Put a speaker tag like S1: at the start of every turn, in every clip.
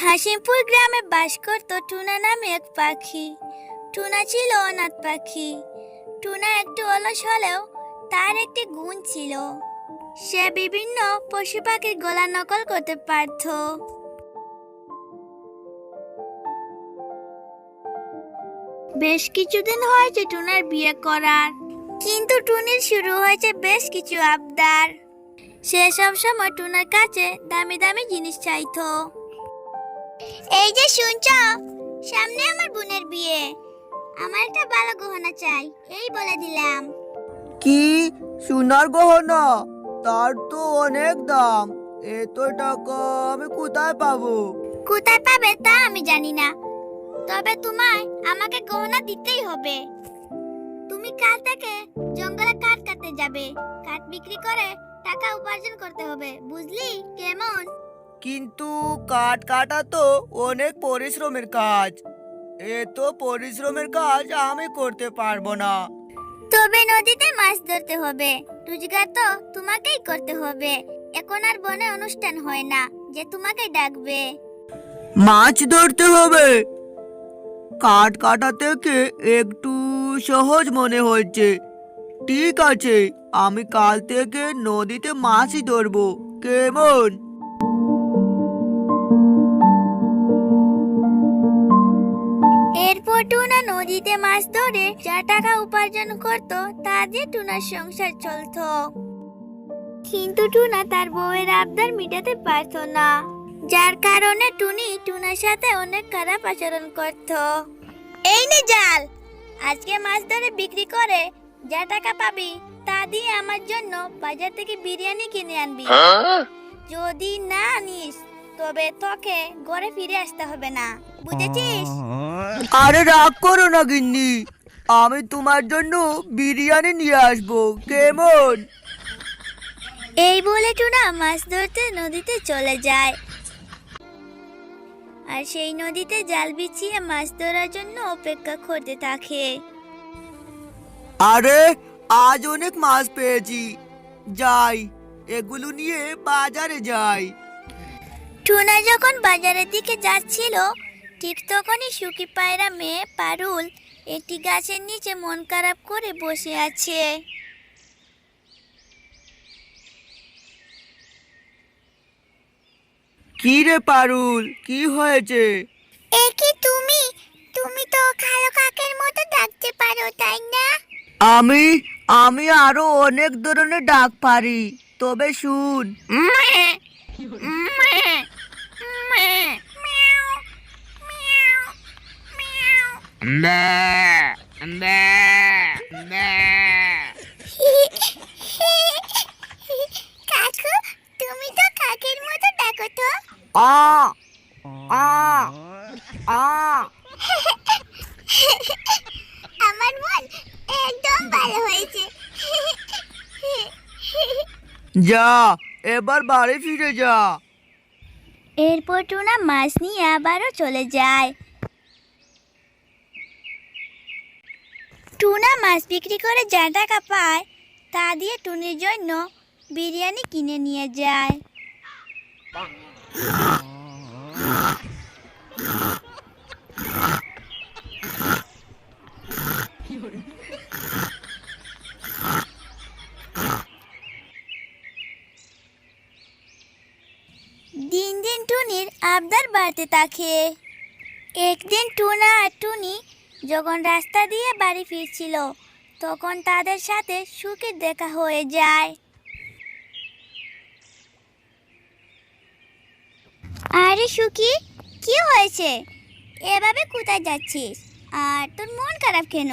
S1: হাসিমপুর গ্রামে বাস করত টুনা নামে এক পাখি। টুনা ছিল অনাথ পাখি। টুনা একটু অলস হলেও তার একটি গুণ ছিল, সে বিভিন্ন পশু পাখির গলা নকল করতে পারত। বেশ কিছুদিন হয়েছে টুনার বিয়ে করার, কিন্তু টুনির শুরু হয়েছে বেশ কিছু আবদার। সে সব সময় টুনার কাছে দামি দামি জিনিস চাইতো। এই যে শুনছো, সামনে আমার বোনের বিয়ে, আমার একটা ভালো গহনা চাই, এই বলে দিলাম।
S2: কি সোনার গহনা? তার তো অনেক দাম। এত টাকা আমি কোথায় পাবো?
S1: কোথায় পাবে তা আমি জানি না, তবে তোমায় আমাকে গহনা দিতেই হবে। তুমি কাল থেকে জঙ্গলে কাঠ কাটতে যাবে, কাঠ বিক্রি করে টাকা উপার্জন করতে হবে, বুঝলি? কেমন?
S2: কিন্তু কাঠ কাটা তো অনেক পরিশ্রমের কাজ। এত পরিশ্রমের কাজ আমি করতে পারবো না।
S1: তবে নদীতে মাছ ধরতে হবে, রোজগার তো তোমাকেই করতে হবে। এখন আর বনে অনুষ্ঠান হয় না যে তোমাকে ডাকবে।
S2: মাছ ধরতে হবে? কাঠ কাটা থেকে একটু সহজ মনে হচ্ছে। ঠিক আছে, আমি কাল থেকে নদীতে মাছই ধরবো। কেমন?
S1: এরপর টুনা নদীতে মাছ ধরে যা টাকা উপার্জন করত তা দিয়ে টুনার সংসার চলতো। কিন্তু টুনা তার বউয়ের আবদার মেটাতে পারত না, যার কারণে টুনি টুনার সাথে অনেক খারাপ আচরণ করত। এই নে জাল, আজকে মাছ ধরে বিক্রি করে যা টাকা পাবি তা দিয়ে আমার জন্য বাজার থেকে বিরিয়ানি কিনে আনবি। যদি না আনিস তবে তোকে ঘরে ফিরে আসতে হবে না, বুঝেছিস?
S2: আরে রাগ করো না গিন্নি, আমি তোমার জন্য বিরিয়ানি নিয়ে আসবো। কেমন?
S1: এই বলে টুনা মাছ ধরতে নদীতে চলে যায়, আর সেই নদীতে জাল বিছিয়ে মাছ ধরার জন্য অপেক্ষা করতে থাকে।
S2: আরে আজ অনেক মাছ পেয়েছি, যাই এগুলো নিয়ে বাজারে যাই।
S1: টুনা যখন বাজারের দিকে যাচ্ছিল, ঠিক তখনই সুখী পায়রা মেয়ে পারুল একটি গাছের নিচে মন খারাপ করে বসে আছে।
S2: কি রে পারুল, কি হয়েছে?
S1: একি তুমি তুমি তো কালো কাকের মতো ডাকতে পারো, তাই না?
S2: আমি আমি আরো অনেক ধরনের ডাক পারি, তবে শুন।
S1: কাকু, তুমি তো কাকের মতো ডাকো তো।
S2: আ আ আ
S1: আমার মন একদম ভালো হয়েছে।
S2: যা, এবার বাড়ি ফিরে যা।
S1: এরপর টুনা মাছ নিয়ে আবারও চলে যায়। টুনা মাছ বিক্রি করে যা টাকা পায় তা দিয়ে টুনির জন্য বিরিয়ানি কিনে নিয়ে যায়। দিন দিন টুনির আবদার বাড়তে থাকে। একদিন টুনা আর টুনি যখন রাস্তা দিয়ে বাড়ি ফিরছিল, তখন তাদের সাথে সুখীর দেখা হয়ে যায়। আরে সুখী, কি হয়েছে? এভাবে কোথায় যাচ্ছিস? আর তোর মন খারাপ কেন?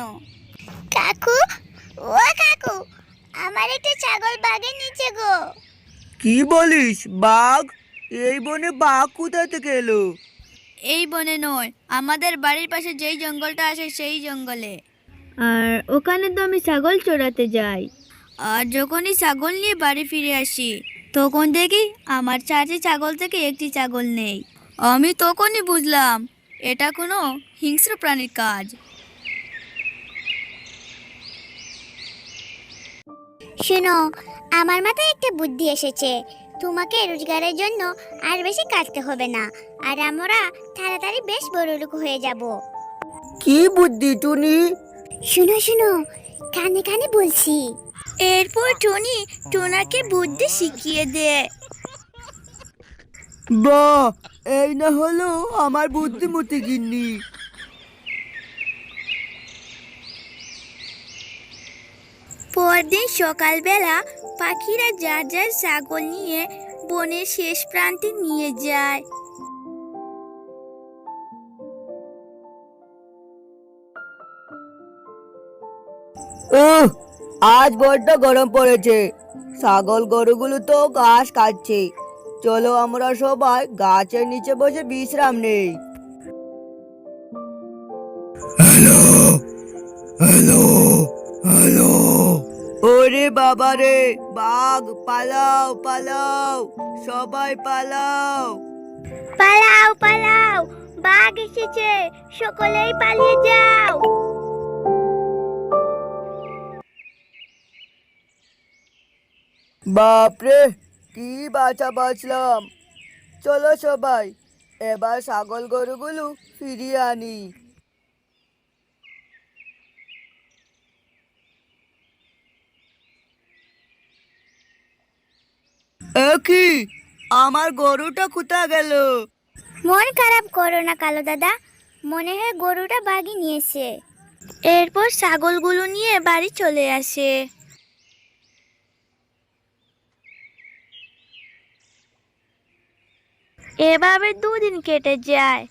S1: কাকু, ও কাকু, আমার একটা ছাগল বাঘের নিচে গো।
S2: কি বলিস? বাঘ? এই বনে বাঘ কোথা থেকে এলো?
S3: এই বনে নয়, আমাদের বাড়ির পাশে যেই জঙ্গলটা আছে সেই জঙ্গলে। আর ওখানে তো আমি ছাগল চড়াতে যাই। আর যখনই ছাগল নিয়ে বাড়ি ফিরে আসি, তখন দেখি আমার 4টি ছাগল থেকে একটি ছাগল নেই। আমি তখনই বুঝলাম এটা কোনো হিংস্র প্রাণীর কাজ।
S1: শোনো, আমার মাথায় একটা বুদ্ধি এসেছে। তোমাকে রোজগারের জন্য আর বেশি কাটতে হবে না, আর আমরা তাড়াতাড়ি বেশ বড়লোক হয়ে যাব।
S2: কি বুদ্ধি টুনি?
S1: শুনো শুনো, কানে কানে বলছি।
S3: এরপর টুনি টুনাকে বুদ্ধি শিখিয়ে দেয়।
S2: বাহ, এই না হলো আমার বুদ্ধিমতী গিন্নি।
S3: পরদিন সকালবেলা পাখিরা যার যার ছাগল নিয়ে বনের শেষ প্রান্তে নিয়ে যায়।
S2: উহ, আজ বড্ড গরম পড়েছে। ছাগল গরুগুলো তো ঘাস খাচ্ছে। চলো আমরা সবাই গাছের নিচে বসে বিশ্রাম নেই। Hello hello hello. ওরে বাবা রে, বাঘ! পালাও পালাও, সবাই পালাও!
S1: পালাও পালাও, বাঘ এসেছে, সকলেই পালিয়ে যাও।
S2: বাপরে, কি বাঁচা বাঁচলাম! চলো সবাই এবার ছাগল গরুগুলো ফিরিয়ে আনি। এ কি, আমার গরুটা কোথায় গেল?
S1: মন খারাপ করো না কালো দাদা, মনে হয় গরুটা বাঘই নিয়েছে।
S3: এরপর ছাগলগুলো নিয়ে বাড়ি চলে আসে। এভাবে দুদিন কেটে যায়।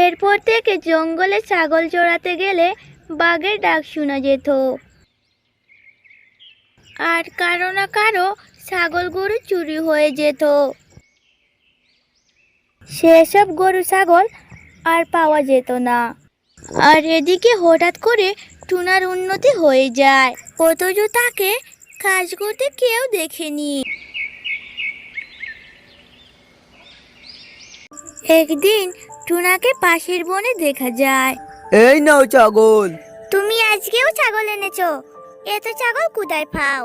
S3: এরপর থেকে জঙ্গলে ছাগল চড়াতে গেলে বাঘের ডাক শোনা যেত, আর কারো না কারো ছাগল গরু চুরি হয়ে যেত। সেসব গরু ছাগল আর পাওয়া যেত না। আর এদিকে হঠাৎ করে টুনার উন্নতি হয়ে যায়, অথচ তাকে কাজ করতে কেউ দেখেনি। একদিন টুনাকে পাশের বনে দেখা যায়।
S2: এই নাও ছাগল।
S1: তুমি আজকেও ছাগল এনেছো? এত ছাগল কোথায় পাও?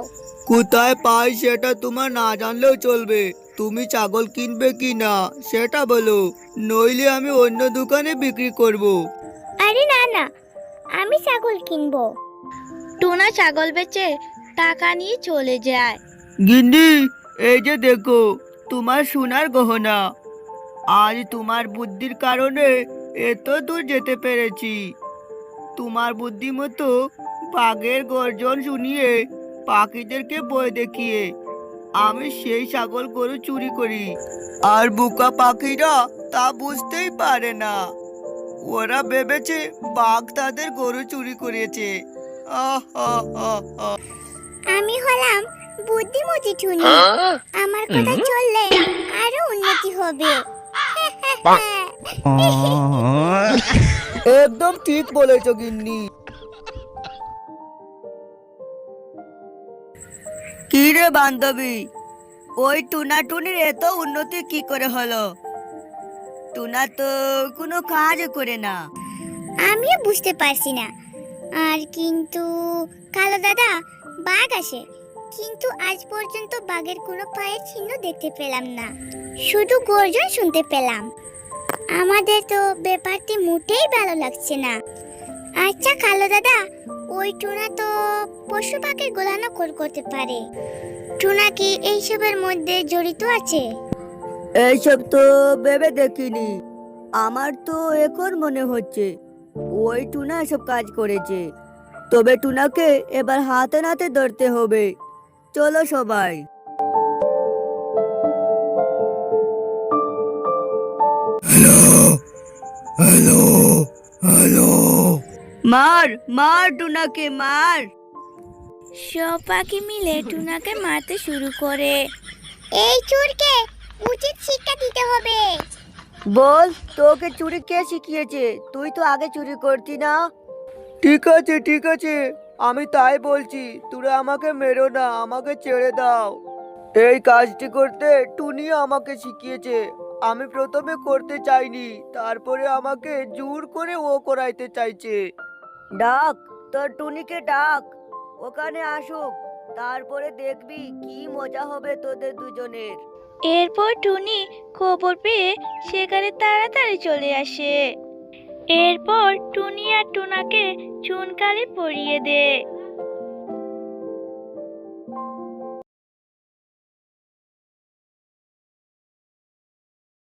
S2: কোথায় পাই সেটা তোমার না জানলেও চলবে। তুমি ছাগল কিনবে কি না সেটা বলো, নইলে আমি অন্য দোকানে বিক্রি করব।
S1: আরে না না, আমি ছাগল কিনবো।
S3: টুনা ছাগল বেচে টাকা নিয়ে চলে যায়।
S2: গিন্নি, এই যে দেখো তোমার সোনার গহনা। আজ তোমার বুদ্ধির কারণে এত দূর যেতে পেরেছি। তোমার বুদ্ধি মতো বাঘের গর্জন শুনিয়ে, পাখিদেরকে ভয় দেখিয়ে আমি সেই ছাগল গরু চুরি করি। আর বোকা পাখিরা তা বুঝতেই পারে না। ওরা ভেবেছে বাঘ তাদের গরু চুরি করেছে। আহ আহ আহ আহ।
S1: আমি হলাম বুদ্ধিমতী টুনি, আমার কথা চললে আরো উন্নতি হবে।
S2: একদম ঠিক বলেছ গিন্নি। কি রে বান্ধবী, ওই টুনা টুনির এত উন্নতি কি করে হলো? টুনা তো কোনো কাজ করে না।
S1: আমিও বুঝতে পারছি না। আর কিন্তু কালো দাদা, বাঘ আসে, কিন্তু আজ পর্যন্ত বাঘের কোনো পায়ের চিহ্ন দেখতে পেলাম না, শুধু গর্জন শুনতে পেলাম। আমাদের তো ব্যাপারটি মোটেই ভালো লাগছে না। আচ্ছা কালো দাদা, ওই টুনা তো পশু পাখির গোলানো করতে পারে, টুনা কি এইসবের মধ্যে জড়িত আছে?
S2: এইসব তো ভেবে দেখিনি। আমার তো এখন মনে হচ্ছে ওই টুনা এসব কাজ করেছে। তবে টুনাকে এবার হাতে নাতে ধরতে হবে। চলো সবাই। Hello hello hello. মার মার, টুনাকে মার।
S3: সব পাখি মিলে টুনাকে মারতে শুরু করে।
S1: এই চোরকে উচিত শিক্ষা দিতে হবে।
S2: বল, তোকে চুরি কে শিখিয়েছে? তুই তো আগে চুরি করতি না। ঠিক আছে ঠিক আছে, আমি তাই বলছি। তোরা আমাকে মেরো না, আমাকে ছেড়ে দাও। এই কাজটি করতে টুনি আমাকে শিখিয়েছে। আমি প্রথমে করতে চাইনি, তারপরে আমাকে জোর করে ও করাইতে চাইছে। ডাক, তোর টুনিকে ডাক, ওখানে আসুক। তারপরে দেখবি কি মজা হবে তোদের দুজনের।
S1: এরপর টুনি খবর পেয়ে সেখানে তাড়াতাড়ি চলে আসে। এরপর টুনি আর টুনাকে চুনকালি পরিয়ে দেয়।